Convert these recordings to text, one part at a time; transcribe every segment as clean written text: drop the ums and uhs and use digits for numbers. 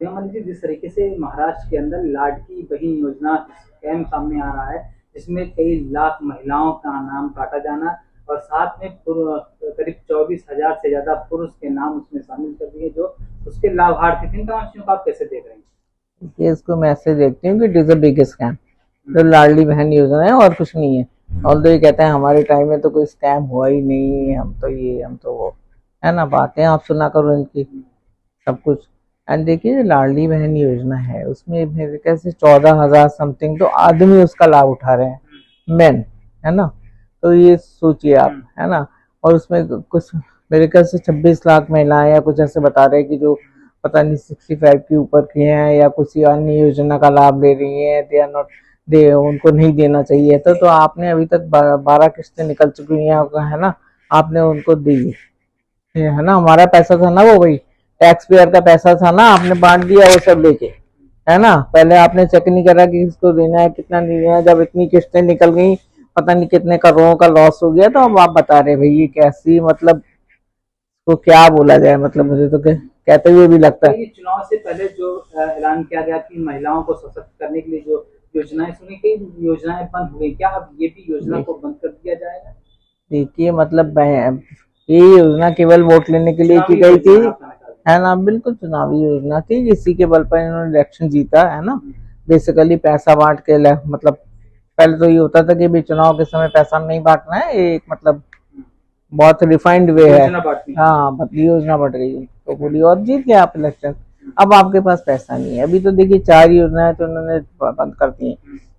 मान लीजिए जिस तरीके से महाराष्ट्र के अंदर लाडली बहन योजना स्कैम सामने आ रहा है, जिसमें कई लाख महिलाओं का नाम काटा जाना और साथ में करीब 24,000 से ज्यादा पुरुष के नाम उसमें शामिल कर दिए जो उसके लाभार्थी थे। इन तमाम को आप कैसे देख रहे हैं? ये इसको मैं ऐसे देखती हूँ कि it is a big scam. जो लाडली बहन योजना है और कुछ नहीं है। ऑल्दो ये कहते हैं हमारे टाइम में तो कोई स्कैम हुआ ही नहीं, हम तो ये हम तो वो, है ना। बातें आप सुना करो इनकी सब कुछ। एंड देखिए लाडली बहन योजना है, उसमें मेरे कैसे 14,000 समथिंग तो आदमी उसका लाभ उठा रहे हैं, मेन, है ना। तो ये सोचिए आप, है ना। और उसमें कुछ मेरे ख्याल से 26 लाख महिलाएं या कुछ ऐसे बता रहे हैं कि जो पता नहीं 65 के ऊपर की हैं या कुछ अन्य योजना का लाभ ले रही हैं, दे आर नॉट, दे उनको नहीं देना चाहिए था। तो आपने अभी तक 12 किस्तें निकल चुकी हैं, है ना, आपने उनको दी, है ना। हमारा पैसा था ना, वो वही टैक्स पेयर का पैसा था ना, आपने बांट दिया वो सब लेके, है ना। पहले आपने चेक नहीं करा कि किसको देना है कितना नहीं देना है। जब इतनी किस्तें निकल गई, पता नहीं कितने करोड़ों का लॉस हो गया, तो अब आप बता रहे भाई ये कैसी, मतलब तो क्या बोला जाए, मतलब मुझे तो कहते हुए भी लगता है। चुनाव से पहले जो ऐलान किया गया कि महिलाओं को सशक्त करने के लिए जो योजनाएं सुनी, कई योजनाएं बंद हो गई, क्या अब ये भी योजना को बंद कर दिया जाएगा? देखिए मतलब ये योजना केवल वोट लेने के लिए की गई थी, है ना। बिल्कुल चुनावी योजना थी, इसी के बल पर इन्होंने इलेक्शन जीता, है ना। बेसिकली पैसा बांट के, मतलब पहले तो ये होता था कि भी चुनाव के समय पैसा नहीं बांटना है, एक मतलब बहुत रिफाइंड वे है। हाँ, बदली योजना बढ़ गई तो पूरी, और जीत गया आप इलेक्शन। अब आपके पास पैसा नहीं है। अभी तो देखिए 4 योजनाएं तो उन्होंने बंद कर दी है।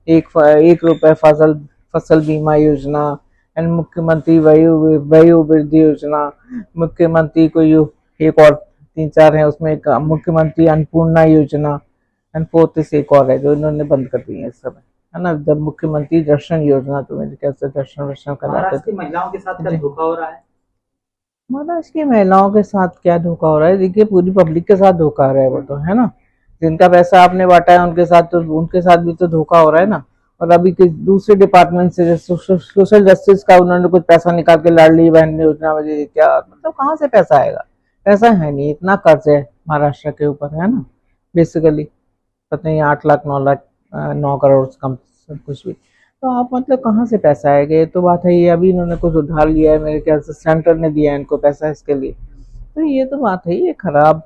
एक रुपए फसल बीमा योजना, एंड मुख्यमंत्री वयु वृद्धि योजना, मुख्यमंत्री को एक और 3-4 है उसमें, एक मुख्यमंत्री अन्नपूर्णा योजना, एंड फोर्थ से एक और है जो इन्होंने बंद कर दी है इस समय, है ना। जब मुख्यमंत्री दर्शन योजना, तो मेरे कैसे दर्शन वर्शन कराते थे। महिलाओं के साथ क्या धोखा हो रहा है? महाराष्ट्र की महिलाओं के साथ क्या धोखा हो रहा है? देखिए पूरी पब्लिक के साथ धोखा हो रहा है वो तो, है ना। जिनका पैसा आपने बांटा है उनके साथ, तो उनके साथ भी तो धोखा हो रहा है ना। और अभी दूसरे डिपार्टमेंट से सोशल जस्टिस का उन्होंने कुछ पैसा निकाल के लाडली बहन योजना में दे दी। क्या मतलब कहाँ से पैसा आएगा? पैसा है नहीं, इतना कर्ज है महाराष्ट्र के ऊपर, है ना। बेसिकली पता नहीं 8 लाख 9 लाख 9 करोड़ कम कुछ भी। तो आप मतलब कहाँ से पैसा आएगा? ये तो बात है। ये अभी इन्होंने कुछ उधार लिया है मेरे ख्याल से, सेंटर ने दिया है इनको पैसा इसके लिए। तो ये तो बात है, ये खराब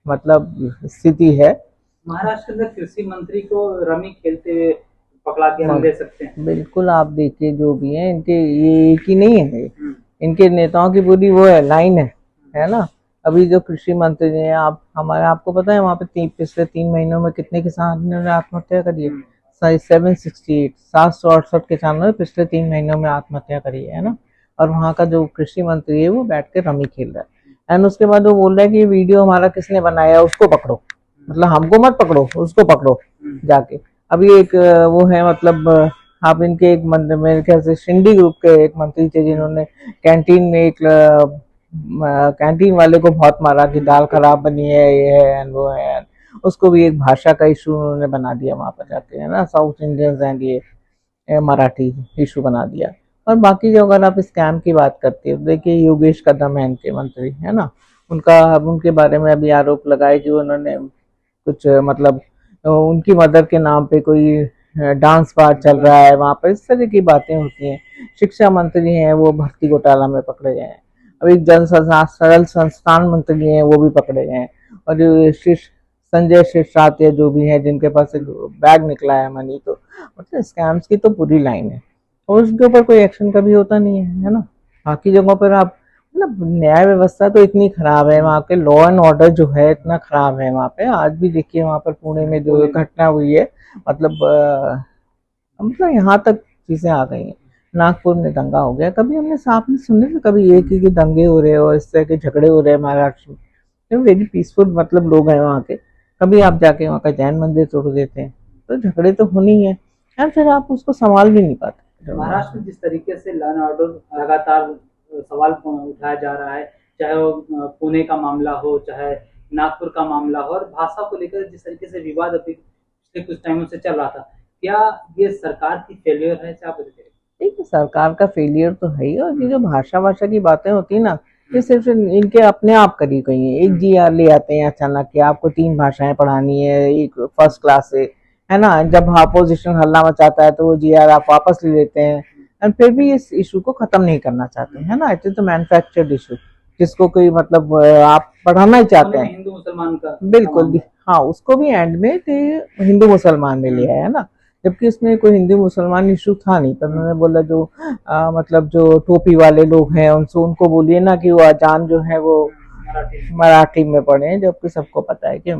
मतलब स्थिति है। महाराष्ट्र के अंदर कृषि मंत्री को रमी खेलते हुए पकड़ा के हम ले सकते हैं। बिल्कुल, आप देखिए जो भी है इनके, ये एक ही नहीं है, इनके नेताओं की पूरी वो है लाइन है ना। अभी जो कृषि मंत्री हैं, आप हमारे, आपको पता है वहाँ पे पिछले 3 महीनों में कितने किसानों ने आत्महत्या करी है? 768 किसानों ने पिछले 3 महीनों में आत्महत्या करी है ना। और वहाँ का जो कृषि मंत्री है वो बैठ के रमी खेल रहा है। एंड उसके बाद वो बोल रहा है कि वीडियो हमारा किसने बनाया उसको पकड़ो, मतलब हमको मत पकड़ो उसको पकड़ो जाके। अभी एक वो है, मतलब आप इनके एक मंत्री, मेरे ख्याल से शिंदे ग्रुप के एक मंत्री थे जिन्होंने कैंटीन में एक कैंटीन वाले को बहुत मारा कि दाल खराब बनी है, ये है एंड वो है। उसको भी एक भाषा का इशू उन्होंने बना दिया वहां पर जाके, है ना। साउथ इंडियंस एंड ये मराठी इशू बना दिया। और बाकी जो, अगर आप स्कैम की बात करते हो, देखिए योगेश कदम है इनके मंत्री, है ना। उनका उनके बारे में अभी आरोप लगाए कि उन्होंने कुछ मतलब उनकी मदर के नाम पे कोई डांस बार चल रहा है वहां पर, इस तरह की बातें होती हैं। शिक्षा मंत्री हैं वो भर्ती घोटाला में पकड़े गए हैं। अब एक सरल संस्थान मंत्री हैं वो भी पकड़े गए हैं। और जो संजय शिरसाट जो भी है जिनके पास एक बैग निकला है मनी, तो मतलब स्कैम्स की तो पूरी लाइन है। और उसके ऊपर कोई एक्शन कभी होता नहीं है ना। बाकी जगहों पर आप, मतलब न्याय व्यवस्था तो इतनी खराब है वहाँ के, लॉ एंड ऑर्डर जो है इतना खराब है वहाँ पे। आज भी देखिए वहाँ पर पुणे में जो घटना हुई है, मतलब यहाँ तक चीजें आ गई हैं। नागपुर में दंगा हो गया, कभी हमने सामने सुने थे कभी एक ही के दंगे हो रहे हैं और इस तरह के झगड़े हो रहे हैं महाराष्ट्र में? वेरी पीसफुल मतलब लोग हैं वहाँ के। कभी आप जाके वहाँ का जैन मंदिर तोड़ देते हैं, तो झगड़े तो होनी है यार, फिर आप उसको संभाल भी नहीं पाते। महाराष्ट्र में जिस तरीके से लॉ एंड ऑर्डर लगातार सवाल उठाया जा रहा है, चाहे वो पुणे का मामला हो, चाहे नागपुर का मामला हो, और भाषा को लेकर जिस तरीके से विवाद अभी पिछले कुछ टाइमों से चल रहा था, क्या ये सरकार की फेलियर है? क्या आप देखिए सरकार का फेलियर तो है ही। और ये जो भाषा की बातें होती है ना, ये सिर्फ इनके अपने आप करी गई है। एक GR ले आते हैं अचानक कि आपको 3 भाषाएं पढ़ानी है, एक फर्स्ट क्लास से, है ना। जब अपोजिशन हल्ला मचाता है तो वो GR आप वापस ले लेते हैं, एंड फिर भी इस इशू को खत्म नहीं करना चाहते, है ना। इट इज तो मैन्युफैक्चर्ड इशू, जिसको कोई मतलब आप पढ़ाना ही चाहते हैं, हिंदू मुसलमान का बिल्कुल भी। हाँ, उसको भी एंड में हिंदू मुसलमान में लिया है ना, जबकि उसमें कोई हिंदू मुसलमान इशू था नहीं। पर उन्होंने बोला जो मतलब जो टोपी वाले लोग हैं उनसे, उनको बोलिए ना कि वो अजान जो है वो मराठी में पढ़े, जबकि सबको पता है कि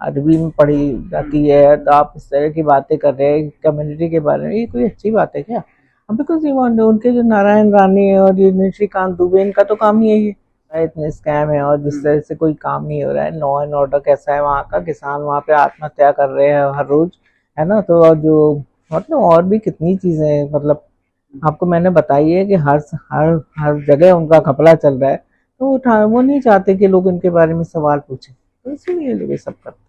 अरबी में पढ़ी जाती है। तो आप इस तरह की बातें कर रहे हैं कम्युनिटी के बारे में, ये कोई अच्छी बात है क्या? बिकॉज ये उनके जो नारायण रानी है और ये श्रीकांत दुबे, इनका तो काम ही यही है, इतने स्कैम है और जिस तरह से कोई काम नहीं हो रहा है। लॉ एंड ऑर्डर कैसा है वहाँ का, किसान वहाँ पे आत्महत्या कर रहे हैं हर रोज, है ना। तो जो मतलब और भी कितनी चीजें हैं, मतलब आपको मैंने बताई है कि हर हर हर जगह उनका घपला चल रहा है। तो वो नहीं चाहते कि लोग इनके बारे में सवाल पूछें, तो इसीलिए लोग ये सब करते हैं।